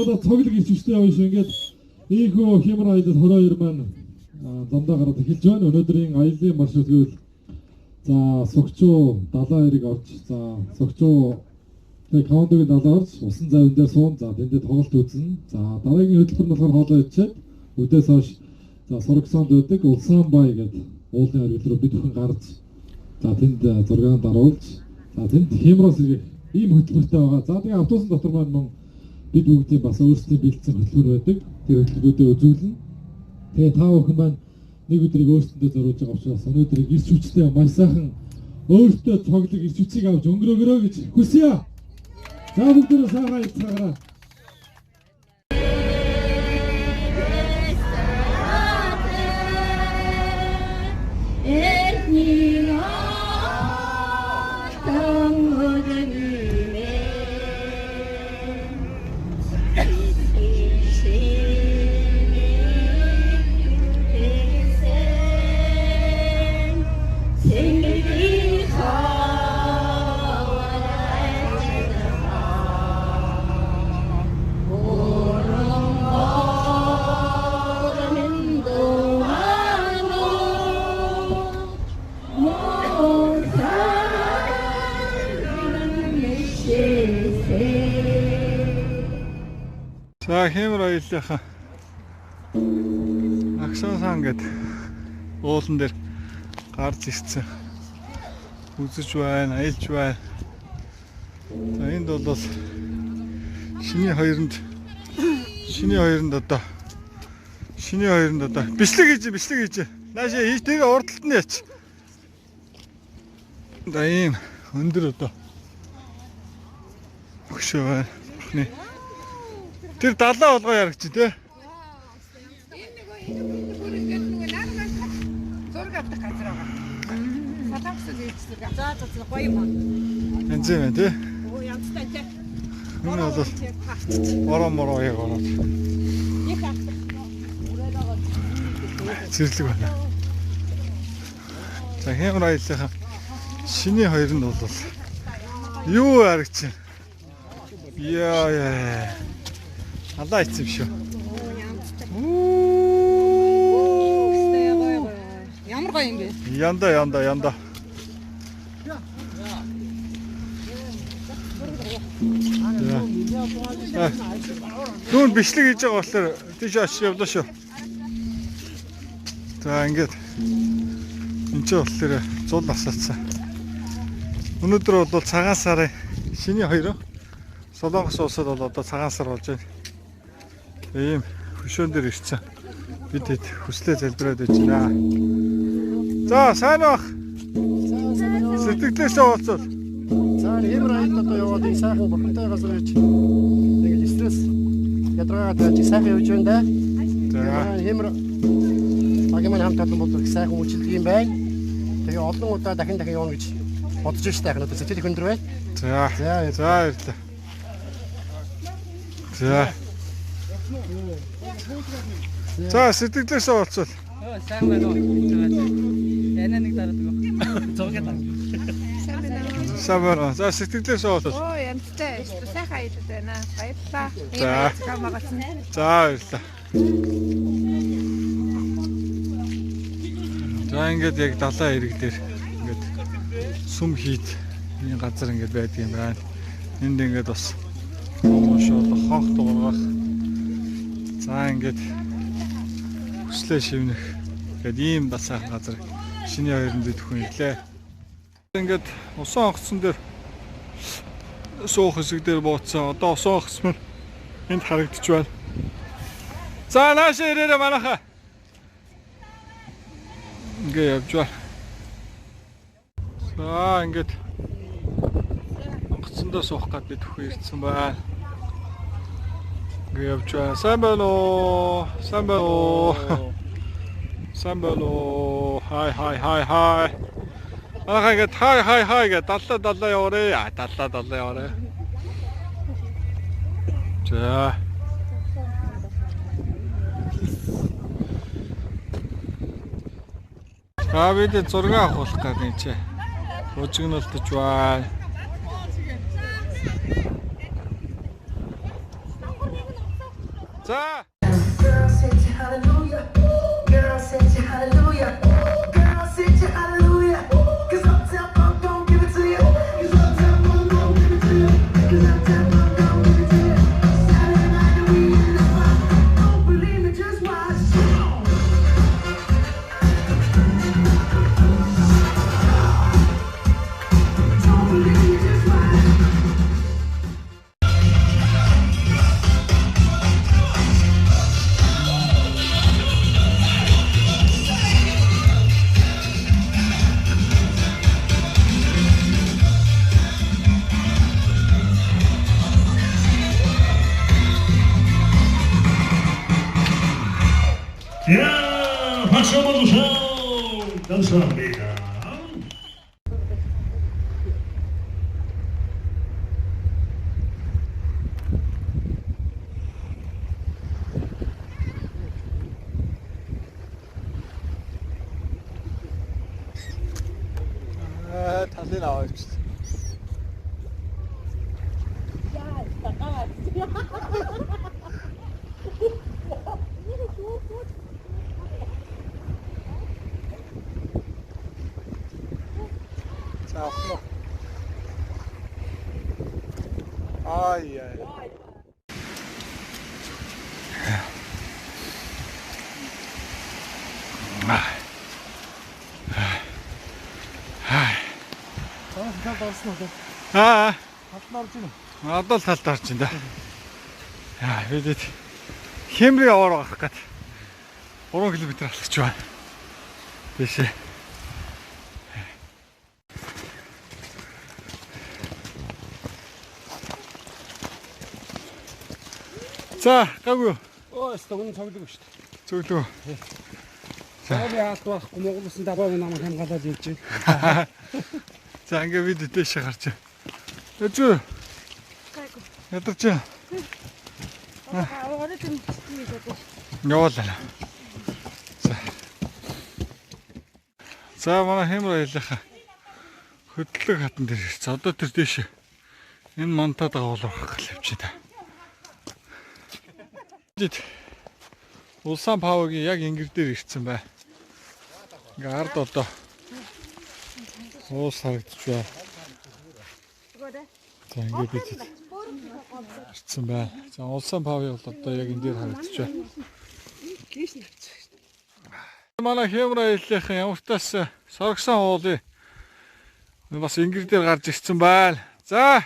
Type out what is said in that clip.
удаа цоглог ирчвчтэй явна шүү. Ингээд ийхүү Хямрын аялал 22 маань замдаа гараад эхэлж байна. Өнөөдрийн аяллаа маршрут гэвэл за Согчуу далайн эрэг орж за Согчуу тэг каундгийн далайн орж усан завин дээр суун за тэндээ тоглолт үзнэ. За дараагийн хөтөлбөр нь болохоор хоолой идчихэд өдөөс хойш за Сурагсанд байдаг Улсан бай гэдэг уулын оргил руу бид бүхэн гарч за тэнд зургаан даруулж за тэнд Хямраас ирэх ийм хөтөлбөртэй байгаа. За тэгээ автобусын дотор маань бид бүгдийн бас өөрсдийн бэлдсэн хөтөлбөр байдаг. Тэр хөтөлбөрүүдээ үзүүлнэ. Тэгээ та бүхэн маань нэг өдрийг өөрсдөндөө зориулж байгаа учраас өнөөдрийг ирч хүчтэй маш сайхан өөртөө цоглог ирч хүчийг авч өнгөрөөгөө гэж хүсье. За бүгдээ сайхан ицгаараа. За Хямр аяллахаа Аксан сан гэдэг уулан дээр гарч ирсэн. Үзэж байна, аялж байна. За энд бол шиний хоёронд одоо бичлэг хийж. Наашаа хийж тэгээ урдталт нь яч. За ийм өндөр одоо хөшөө байна. Бурхны тэр далаа болгоо ярагч тий. Зураг авдаг газар байгаа. Сатамсад ийцлэг. За гоё юм. Энзээ тий. Оо янзтай тий. Энэ бол мороо яг ороод. Нэг авдаг. Зэрлэг байна. За Хямр аяллахаа шиний хоёронд бол юу харагч. Яа. Алаа ицсэн шүү. Ямар гоё юм бэ? Янда. Түүн бичлэг хийж байгаа болохоор тийш аш явлаа шүү. За ингээд энэ ч болохоор зул асаацсан. Өнөөдөр бол цагаан сарын шиний 2 Солонгос улсад бол одоо цагаан сар болж байна. Ийм хөшөөн дээр ирсэн. Бид хүслээ залбираад байж байна. За сайн бах. Сэтгэлээсээ уулзвал. За Хямр аялалд одоо яваад энэ сайхан бурхантай газар гэж тэгээд стресс ядраад байж сайхан явж байна да. За Хямр агиман хамтаалсан бол сайхан үйлчлэг юм байна. Тэгээ олон удаа дахин явна гэж бодож штэ яг одоо сэтгэл их өндөр байна. За баярлалаа. За сэтгэлээсээ уулзвал. Сайн байна уу? Яна нэг дараад гоо. Зураг таа. Сайн байна. За сэтгэлээсээ уулзвал. Оо янзтай. Сайхан аялал байна. Баярлалаа. За баярлалаа. За ингээд яг далайн эрэг дээр ингээд сүм хийд энэ газар ингээд байдаг юм байна. Энд ингээд бас хонх дуургах. За ингээд хүслээ шивнэх. Гэт ийм бас сайхан газар шиний хоёронд идэхгүй ирлээ. Ингээд усан онгоцсон дээр суух хэсэг дээр бууцсан. Одоо усан онгоц мөр энд харагдчих байна. За наашаа ирээрээ манайхаа. Ингээд явж байна. За ингээд онгоцсондоо суух гад бид бүхэн ирсэн байна. Ингээд явж байна. Сайн байна уу? Хай. Манайхаа ингээд хай гэдэг даллаа яваарэ. Даллаа яваарэ. За. Бид зураг авах гэдэг чи. Өжигнөлтөж байна. За. Girl, said you hallelujah. Girl, said you hallelujah. Girl, said you hallelujah. 'Cause Uptown Funk don't give it to you. 'Cause Uptown Funk don't give it to you. 'Cause Uptown Funk don't give it to you. Saturday night and we in the spot. Don't believe me, just watch. Don't believe me, just watch. 야, 박수 한번 주세요. 감사합니다. 달리 나와 진짜. 자, 흘러. 아이야. Аа. Хатнаар чинь. Одоо л талд орж ин да. Яа, бид Хэмрийг аваар гарах гээд 3 км алхаж байна. Тийшээ. За, гайгүй. Оо, стогн цогддог шүү дээ. Зөвлөө. Саяны хаалт байхгүй Монгол улсын даваа намайг хамгаалаад явж байна. За, ингээ бид дэше гарч. Өчөө. Ядарч. Орой тийм хийгээд. Яваалаа. За. За, манай Хэмрээ хэлэх хөдлөг хатан дээр ирсэн. Одоо тэр дэше энэ монтаа дагуулах гал явж байна. Улаан павгийн яг ингэр дээр ирсэн бай. Ингээ ард одоо уус харагдаж байна. За ингээ бид ирсэн бай. За улаан павыг бол одоо яг энэ дээр харагдаж байна. Манай Хэмрээ хэлэх ямартаас соргсон уулыг бас ингэр дээр гарч ирсэн байл. За